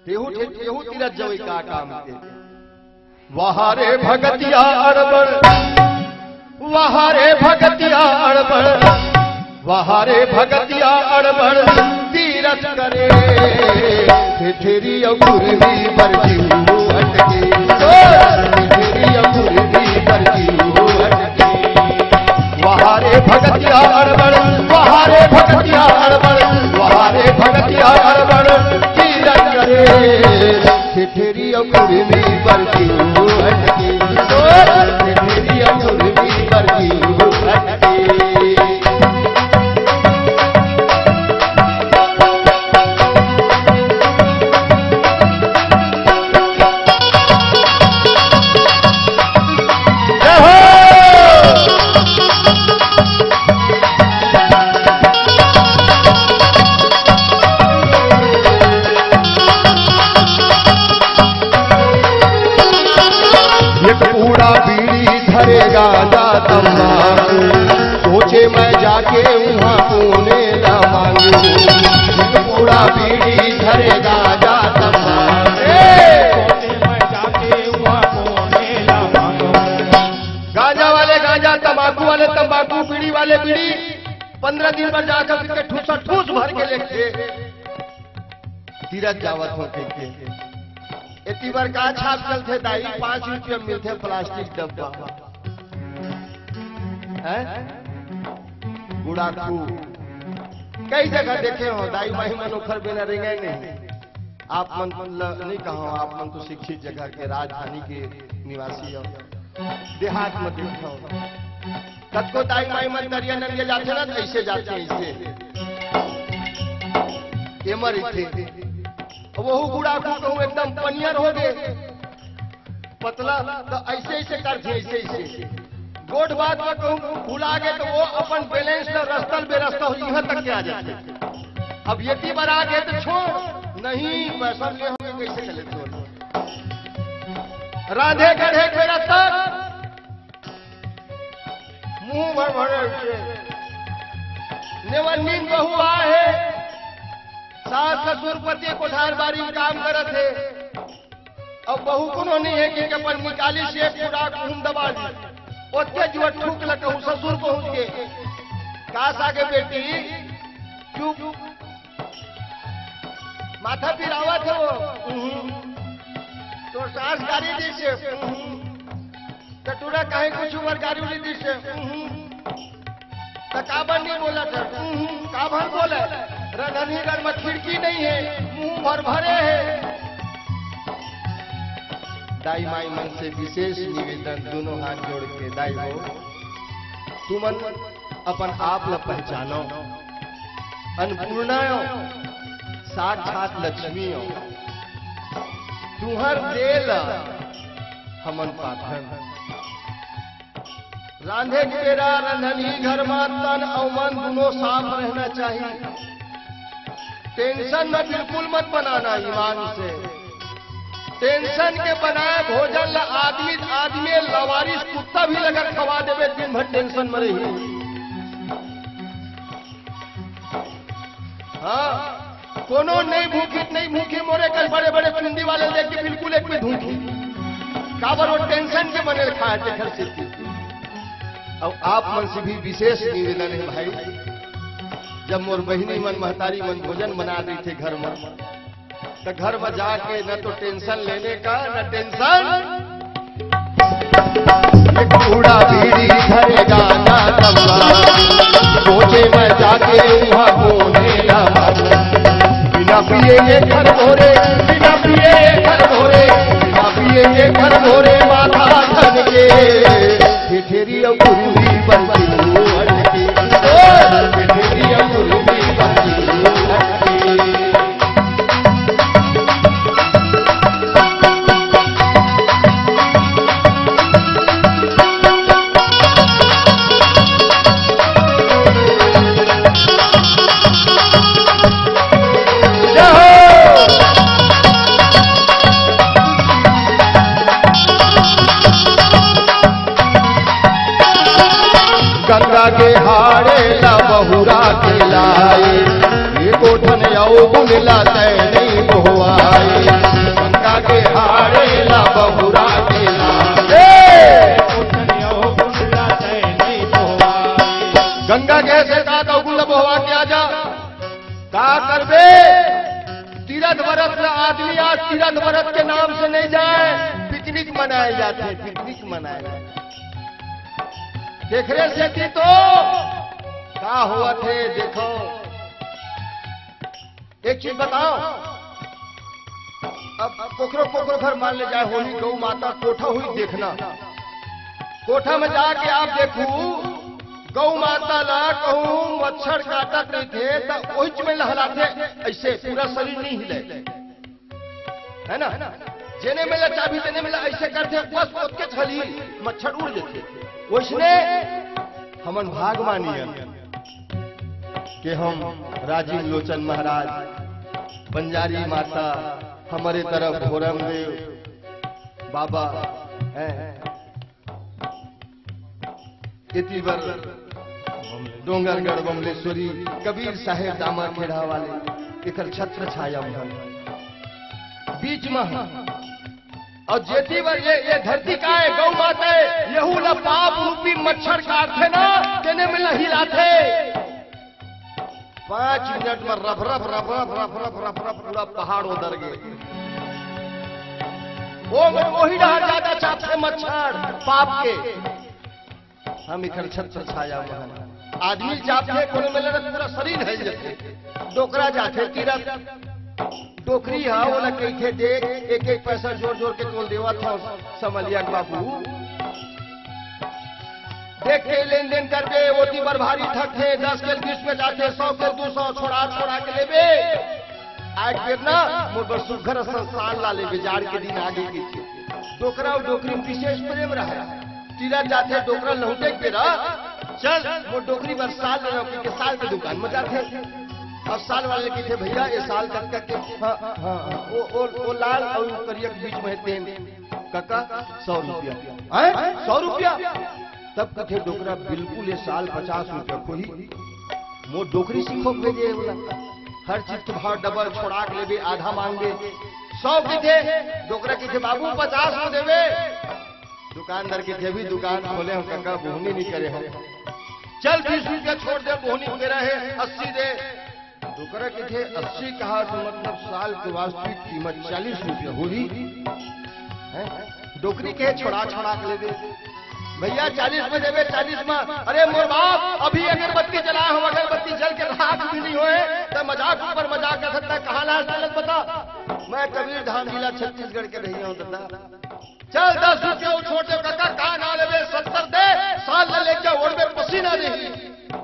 तेहू तीरथ जवई का काम के वहाँ रे भगतिया अड़बड़, वहाँ रे भगतिया अड़बड़, वहाँ रे भगतिया अड़बड़ तीरथ करे ठेठेरी अगुरी बरजी अटके, ठेठेरी अगुरी बरजी अटके। वहाँ रे भगतिया अड़बड़, वहाँ रे भगतिया अड़बड़, वहाँ रे भगतिया अड़बड़ तीरथ करे ठेठेरी अगुरी बरजी अटके, ठेठेरी अगुरी बरजी अटके। गांजा तंबाकू सोचे मैं जाके वहाँ पुणे न मांगू, पूरा बीड़ी धरे गांजा तंबाकू सोचे मैं जाके वहाँ पुणे न मांगू। गांजा वाले गांजा, तंबाकू वाले तंबाकू, बीड़ी वाले बीड़ी 15 दिन पर जाकर के ठूसा ठूस भर के लेके तीरथ जावत होते थे। इतनी बार का छाप चलते दाई 5 रुपये मिलते प्लास्टिक डब्बा गुड़ाखू कई जगह देखे हो दाई माही मनोखर बिना रेंगे नहीं। आप मन नहीं कहो, आप मन तो शिक्षित जगह के राजधानी के निवासी हो, देहात में देखो तब को दाई माही मन दरिया नरिया जाते ना ऐसे जाते ऐसे एमर थे वो गुड़ाखू कहूँ एकदम पनियर हो गए पतला तो ऐसे ऐसे करते ऐसे ऐसे गोट बात में कहूँ भुला गए तो वो अपन बैलेंस तो रस्तल बेरस्ता हो यहाँ तक के आ जाते। अब यति बार आ गए तो छोड़ नहीं पैसा ले हमें कैसे चले छोड़ राधे गढ़े के रास्ता मुंह भर भर नेवनीन बहू आए सास ससुर पति कोठार बारी में काम करत है। अब बहू को नहीं है कि अपन निकाली से पूरा घूम दबा दी ओते जो ठूक लगू ससुर पहुंच के काश आगे बेटी चुप माथा पिरावा थे वो तो सास गाड़ी दी से टटूरा कहे कुछ उमर गाड़ी उड़ी दी से काबर नहीं बोला था काबर बोले रणधीगढ़ में खिड़की नहीं है मुंह भर भरे है। दाई माई मन से विशेष निवेदन दोनों हाथ जोड़ के दाई हो तुमन अपन आप ल पहचानो अन्नपूर्णा साक्षात लक्ष्मी हो तुहर देल हमन पाथन रांधे केरा रंधनी घर में तन और मन दोनों साफ रहना चाहिए। टेंशन में बिल्कुल मत बनाना ईमान से। टेंशन के बनाए भोजन ला आदमी लवारिस कुत्ता भी लगा खवा देवे दिन भर टेंशन में रही। हाँ कोनो नहीं भूखी मोरे कल बड़े बड़े चुंदी वाले लेके बिल्कुल एक में धूखी काबर वो टेंशन के बने खाए थे घर से। अब आप मन से भी विशेष निवेदन है भाई, जब मोर बहिनी मन महतारी मन भोजन बना दी थे घर में तो घर में जाके न तो टेंशन लेने का न टेंशन कूड़ा बीड़ी धरेगा ना सोचे मैं जाके वहाँ बोने बिना पिए ये घर भोरे बिना पिए ये घर भोरे बिना पिए ये घर भोरे माथा धन के ठेठेरी अमूरी बनती अटके ठेठेरी अमूरी बनती गंगा के हारे ला बहुरा के लाए ये कोठन औ बुन ला तै नहीं बहुआए कहे से का कौगुल बहवा के आजा का करबे। तीरथ व्रत आदमी आज तीरथ व्रत के नाम से नहीं जाए, पिकनिक मनाए जाते, पिकनिक मनाए जाते। देख रहे से कि तो का हुआ थे। देखो एक चीज बताओ, अब पोखरो घर मान ले जाए होली गौ माता कोठा हुई देखना, कोठा में जाके आप देखू गौ माता ला कहूं मच्छर काटत नहीं थे तो ओहिच में लहराते, ऐसे पूरा शरीर नहीं हिले, है ना। जेने में चाबी देने में ऐसे करते, बस उसके छली मच्छर उड़ जाते। उसने हमन भागवानी कि हम राजीव लोचन महाराज, बंजारी माता, हमारे तरफ भोरम देव बाबा इति बर डोंगरगढ़ बमलेश्वरी कबीर साहेब दामा खेड़ा वाले एक छत्र छाया बीच में। और जेती बर ये धरती का है गौ माता है, यहू ला पाप रूपी मच्छर काटते ना देने में नहीं लाते। 5 मिनट में rough rough rough rough rough rough rough rough पूरा पहाड़ उधर गए। वही रहा ज्यादा चाप से मच्छर पाप के। हम इखर छत्र छाया आदमी चाप के कोने में लगे पूरा शरीर है जैसे डोकरा जाते तीरथ डोकरी हा बोला कही थे देख एक एक पैसा जोर जोर के तोल देवा था समलिया बाबू। देख के लेन देन करके ओटी पर भारी थक थे 10 के 20 में जाते 100 के 200 छोड़ा के लेबे आज फिर ना मोर सुघर संसार ला लेबे। जार के दिन आगे की थी डोकरा और डोकरी में विशेष प्रेम रहा। तीरथ जाते डोकरा लौटे के चल वो डोकरी पर साल के साल के दुकान में जाते। अब साल वाले की थे भैया ये साल तक के वो लाल और करिया के बीच में तेल काका 100 रुपया 100 रुपया। तब कथे डोकरा बिल्कुल ये साल 50 रुपया कोई वो डोकरी सीखो भेजे बोला हर चीज के भाव डबल छोड़ा के लेबे आधा मांगे 100 की थे डोकरा की थे बाबू 50 में देवे। दुकानदार की थे भी दुकान खोले हम काका बोहनी नहीं करे हम चल 20 रुपया छोड़ दे बोहनी मेरा है 80 दे। डोकरा की थे 80 कहा तो मतलब साल की वास्तविक कीमत 40 रुपया होगी। डोकरी के छोड़ा के लेबे भैया 40 में देवे 40 में। अरे मोर बाप अभी अगरबत्ती जला हम अगरबत्ती जल के राख भी नहीं होए तो मजाक ऊपर मजाक कर सकता कहाँ लाल चलत बता। मैं कबीर धाम जिला छत्तीसगढ़ के रही हूँ दादा। चल 10 रुपया छोड़ दे काका कहा ना लेवे 70 दे साल ले लेके ओढ़ में पसीना दे।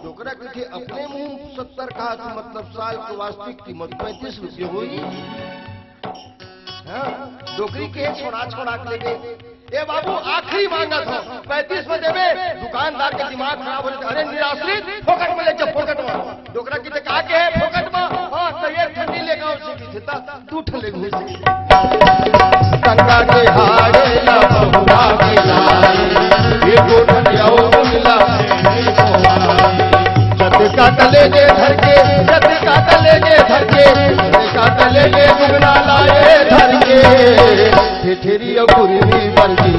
डोकरा की अपने मुंह 70 कहा तो मतलब साल की वास्तविक कीमत 35 रुपये होगी। डोकरी के छोड़ा के लेके ए बाबू आखिरी मांगा था 35 में देवे। दुकानदार के दिमाग खराब हो जाता अरे निराश्रित फोकट में ले जा फोकट में। डोकरा की कहा के है फोकट में हाँ तो ये ठंडी लेगा उसी की था तू ठले घुस गंगा के हारे ला बहुरा के लाई ये गोठन जाओ बुला जत का तले जे धर के जत का तले जे धर के जत का तले जे दुगना लाए धर के ठेठेरी पूरी वर्दी